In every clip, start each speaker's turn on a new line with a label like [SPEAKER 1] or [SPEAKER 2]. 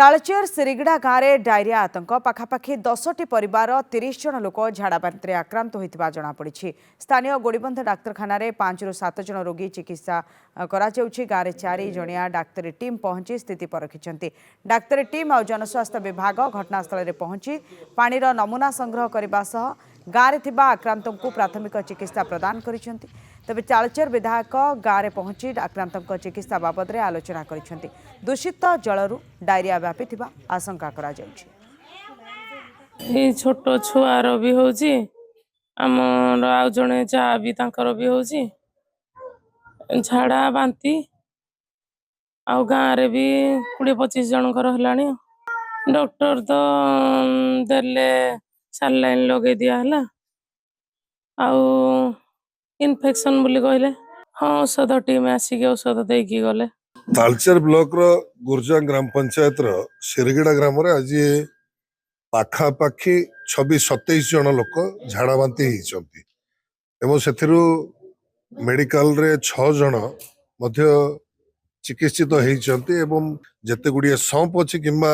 [SPEAKER 1] तालचेर सिरिगड़ा गाँव में डायरिया आतंक पाखापाखि 10टी परिवार 30 जन लोक झाड़ाबांति आक्रांत होता जमापड़ी। स्थानीय गोड़ीबंध डाक्तखाना 5 ରୁ 7 जन रोगी चिकित्सा गाँव में 4 जणिया डाक्तरी टीम पहुंची स्थिति परखिंट। डाक्तरी टीम और जनस्वास्थ्य विभाग घटनास्थल में पहुंची पानीर नमूना संग्रह करने सह गाँव में आक्रांत को प्राथमिक चिकित्सा प्रदान कर तेज तालचेर विधायक गाँव में पहुंची आक्रांत चिकित्सा बाबद आलोचना कर दूषित जलरू डायरिया व्यापी आशंका करा
[SPEAKER 2] छोट छुआर भी होची आमर आउ जने जा भी तांकर भी होची झाड़ा बांती आउ गाँव रे भी 20-25 जनकर हलानी। डॉक्टर तो देले सलाइन लगे दिया हला आउ इन्फेक्शन बोली कहले हाँ औषध टीम आसिक औषध देकी गले।
[SPEAKER 3] तालचेर ब्लॉक रो गुर्जा ग्राम पंचायत रो सिरगिड़ा ग्राम रे आज पाखापाखि 26-27 जन लोक झाड़ा बांती होती एवं सेथिरु मेडिकल रे 6 जन मध्य चिकित्सित होती एवं जेते गुड़िए संप अच्छी किंबा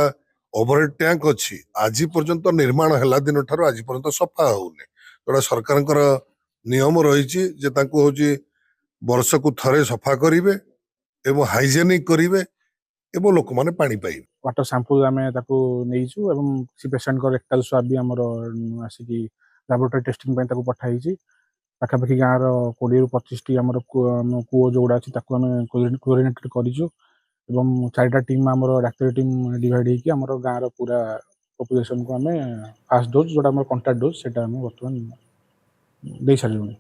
[SPEAKER 3] ओवरहेड टैंक अच्छी आज पर्यंत निर्माण है दिन ठार आज पर्यंत सफा होने जोड़ा सरकार नियम रही वर्ष को थरे सफा करेंगे एवं हाइजेनिक करेंगे एवं लोक मैंने पानी पाइबे।
[SPEAKER 4] वाटर सैंपल आम नहीं एवं किसी पेसेंट को रेक्टाल स्वाब भी आमर आसिक लैबोरेटरी टेस्टिंग पठाई पाखापाखि गाँव 20-25 आम कूओ जोड़ा अच्छी क्लोरिनेटेड करूँ एवं 4टा टीम आम डाक्तरी टीम डिवाइड होकर आम गाँव पूरा पॉपुलेशन को आम फास्ट डोज जोटा कंटाक्ट डोज से बर्तमान दे सारे।